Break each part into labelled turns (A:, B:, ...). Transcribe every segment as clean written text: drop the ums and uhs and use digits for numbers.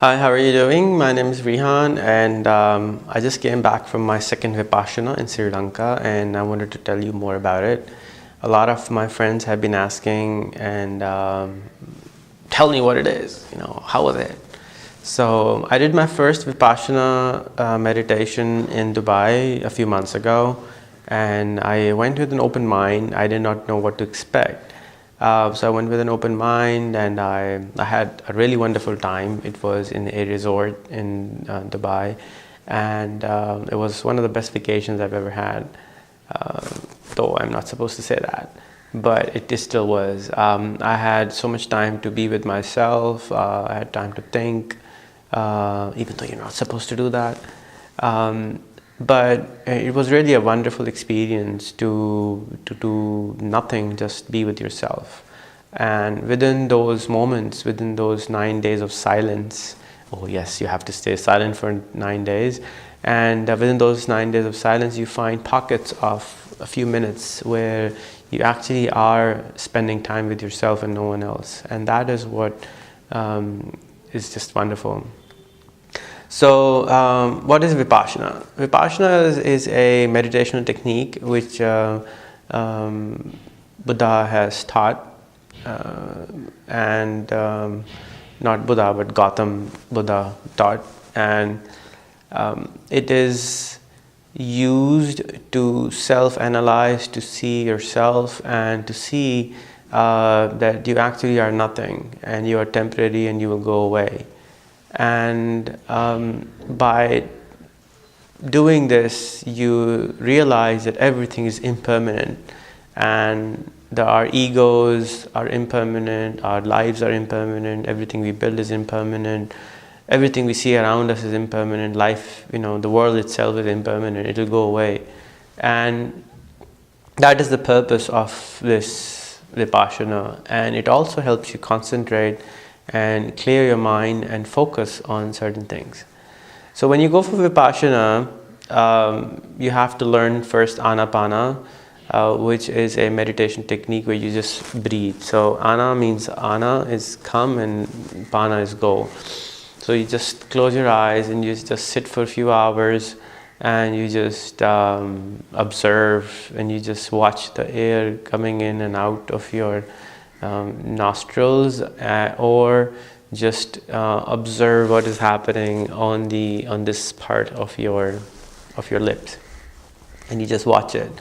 A: Hi, how are you doing? My name is Rehan, and I just came back from my second Vipassana in Sri Lanka, and I wanted to tell you more about it. A lot of my friends have been asking, and tell me what it is, how was it? So I did my first Vipassana meditation in Dubai a few months ago, and I went with an open mind. I did not know what to expect. So I went with an open mind, and I had a really wonderful time. It was in a resort in Dubai, and it was one of the best vacations I've ever had, though I'm not supposed to say that, but it still was. I had so much time to be with myself. I had time to think, even though you're not supposed to do that. But it was really a wonderful experience to do nothing, just be with yourself. And within those moments, within those 9 days of silence, oh yes, you have to stay silent for 9 days. And within those 9 days of silence, you find pockets of a few minutes where you actually are spending time with yourself and no one else. And that is what is just wonderful. So, what is Vipassana? Vipassana is a meditational technique which Buddha has taught, and not Buddha, but Gautam Buddha taught, and it is used to self-analyze, to see yourself, and to see that you actually are nothing, and you are temporary, and you will go away. And by doing this, you realize that everything is impermanent, and our egos are impermanent, our lives are impermanent, everything we build is impermanent, everything we see around us is impermanent, life, the world itself is impermanent, it will go away. And that is the purpose of this Vipassana, and it also helps you concentrate and clear your mind and focus on certain things. So when you go for Vipassana, you have to learn first Anapana, which is a meditation technique where you just breathe. So Ana means Ana is come and Pana is go. So you just close your eyes and you just sit for a few hours, and you just observe, and you just watch the air coming in and out of your nostrils, or just observe what is happening on this part of your lips, and you just watch it.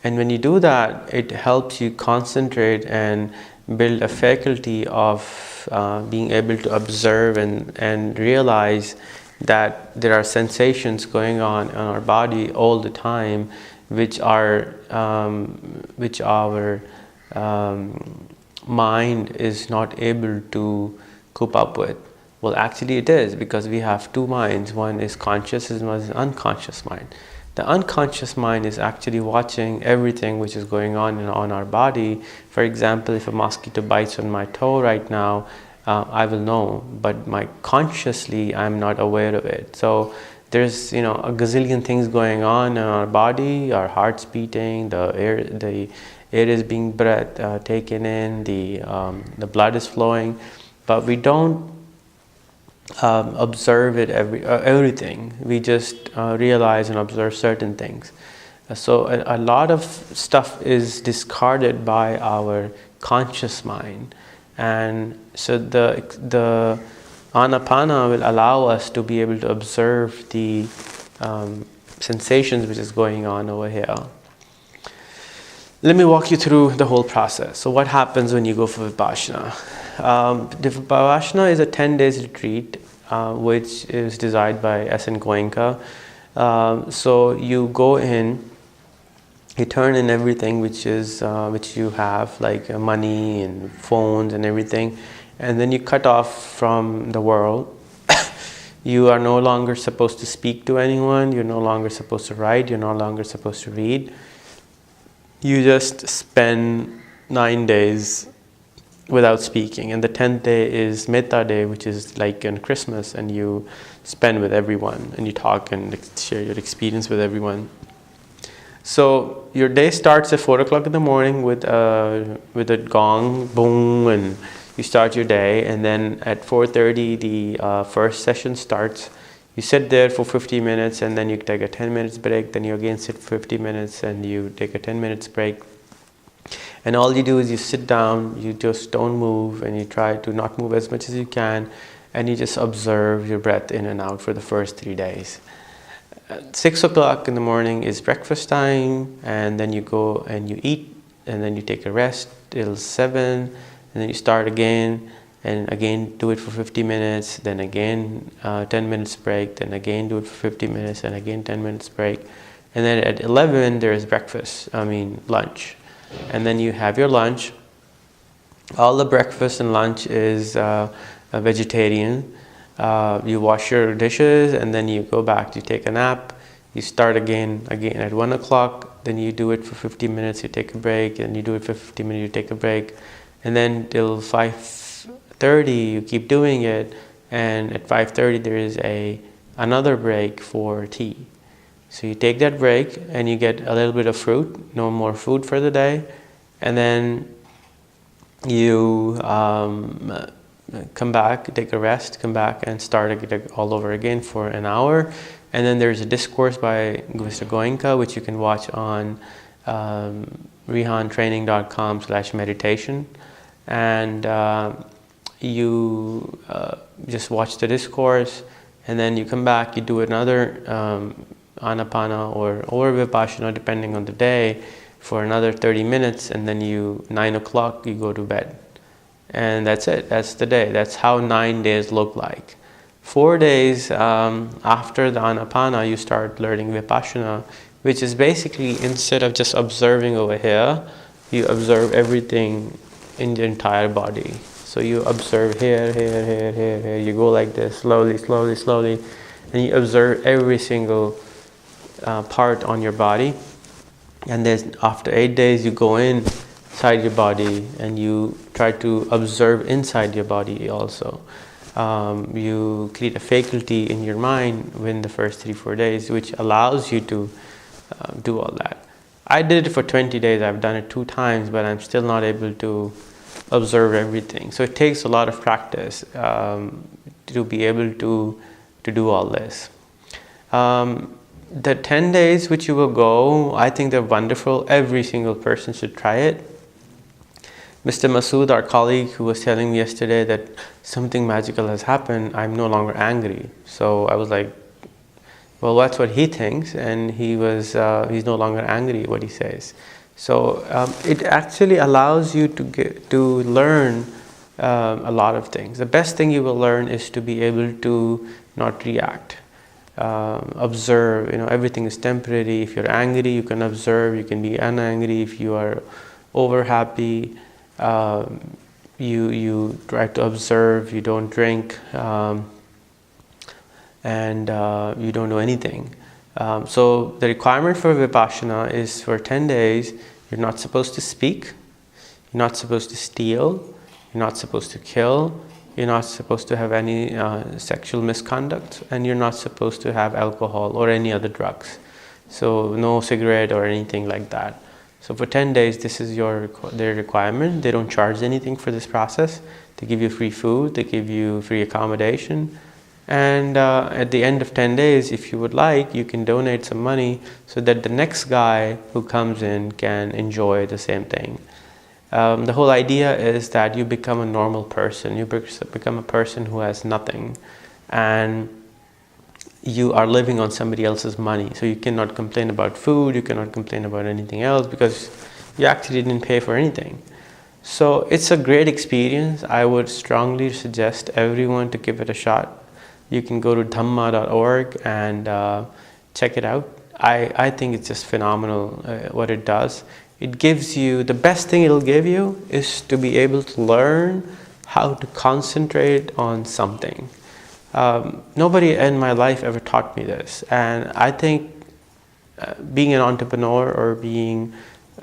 A: And when you do that, it helps you concentrate and build a faculty of being able to observe and realize that there are sensations going on in our body all the time, which our mind is not able to cope up with. Well, actually it is, because we have two minds. One is conscious and one is unconscious mind. The unconscious mind is actually watching everything which is going on our body. For example, if a mosquito bites on my toe right now, I will know, but consciously I'm not aware of it. So there's a gazillion things going on in our body. Our heart's beating, the air is being taken in, the blood is flowing, but we don't observe it everything. We just realize and observe certain things. So a lot of stuff is discarded by our conscious mind, and so the Anapana will allow us to be able to observe the sensations which is going on over here. Let me walk you through the whole process. So what happens when you go for Vipassana? The Vipassana is a 10 days retreat, which is designed by S.N. Goenka. So you go in, you turn in everything which you have, like money and phones and everything, and then you cut off from the world. You are no longer supposed to speak to anyone, you're no longer supposed to write, you're no longer supposed to read. You just spend 9 days without speaking, and the 10th day is Metta Day, which is like on Christmas, and you spend with everyone and you talk and share your experience with everyone. So your day starts at 4 o'clock in the morning with a gong, boom, and You start your day, and then at 4:30 the first session starts. You sit there for 50 minutes, and then you take a 10 minutes break. Then you again sit for 50 minutes, and you take a 10 minutes break. And all you do is you sit down, you just don't move, and you try to not move as much as you can, and you just observe your breath in and out for the first 3 days. At 6 o'clock in the morning is breakfast time, and then you go and you eat, and then you take a rest till 7, and then you start again, and again do it for 50 minutes, then again 10 minutes break, then again do it for 50 minutes, and again 10 minutes break. And then at 11 there is lunch. And then you have your lunch. All the breakfast and lunch is a vegetarian. You wash your dishes, and then you go back, you take a nap, you start again at 1 o'clock, then you do it for 50 minutes, you take a break, and you do it for 50 minutes, you take a break, and then till 5:30 you keep doing it, and at 5:30 there is another break for tea. So you take that break, and you get a little bit of fruit, no more food for the day, and then you come back, take a rest, come back and start all over again for an hour. And then there's a discourse by Mr. Goenka, which you can watch on rehantraining.com/meditation. And you just watch the discourse, and then you come back, you do another Anapana or Vipassana, depending on the day, for another 30 minutes, and then 9 o'clock, you go to bed. And that's it, that's the day. That's how 9 days look like. 4 days after the Anapana, you start learning Vipassana, which is basically, instead of just observing over here, you observe everything in the entire body. So you observe here, here, here, here, here. You go like this, slowly, slowly, slowly, and you observe every single part on your body. And then after 8 days, you go inside your body and you try to observe inside your body also. You create a faculty in your mind within the first 3-4 days, which allows you to do all that. I did it for 20 days. I've done it 2 times, but I'm still not able to observe everything. So it takes a lot of practice to be able to do all this. The 10 days which you will go, I think they're wonderful. Every single person should try it. Mr. Masood, our colleague, who was telling me yesterday that something magical has happened, I'm no longer angry. So I was like, well, that's what he thinks, and he's no longer angry at what he says. So it actually allows you to learn a lot of things. The best thing you will learn is to be able to not react. Observe, everything is temporary. If you're angry, you can observe, you can be unangry. If you are over happy, you try to observe, you don't drink, and you don't do anything. So the requirement for Vipassana is for 10 days, you're not supposed to speak, you're not supposed to steal, you're not supposed to kill, you're not supposed to have any sexual misconduct, and you're not supposed to have alcohol or any other drugs. So no cigarette or anything like that. So for 10 days, this is their requirement. They don't charge anything for this process. They give you free food, they give you free accommodation. And at the end of 10 days, if you would like, you can donate some money so that the next guy who comes in can enjoy the same thing. The whole idea is that you become a normal person. You become a person who has nothing, and you are living on somebody else's money. So you cannot complain about food, you cannot complain about anything else, because you actually didn't pay for anything. So it's a great experience. I would strongly suggest everyone to give it a shot. You can go to dhamma.org and check it out. I think it's just phenomenal what it does. It gives you, the best thing it'll give you is to be able to learn how to concentrate on something. Nobody in my life ever taught me this, and I think being an entrepreneur or being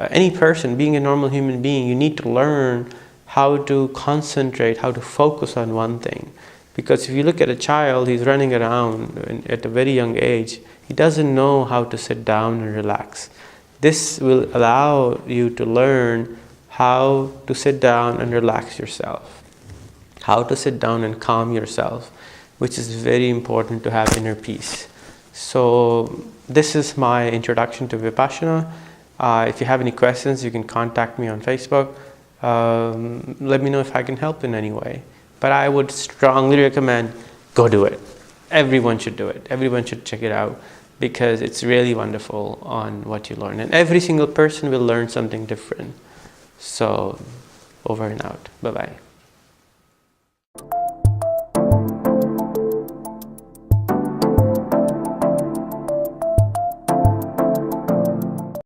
A: any person, being a normal human being, you need to learn how to concentrate, how to focus on one thing. Because if you look at a child, he's running around at a very young age, he doesn't know how to sit down and relax. This will allow you to learn how to sit down and relax yourself. how to sit down and calm yourself, which is very important to have inner peace. So this is my introduction to Vipassana. If you have any questions, you can contact me on Facebook. Let me know if I can help in any way. But I would strongly recommend, go do it. Everyone should do it. Everyone should check it out, because it's really wonderful on what you learn. And every single person will learn something different. So, over and out. Bye-bye.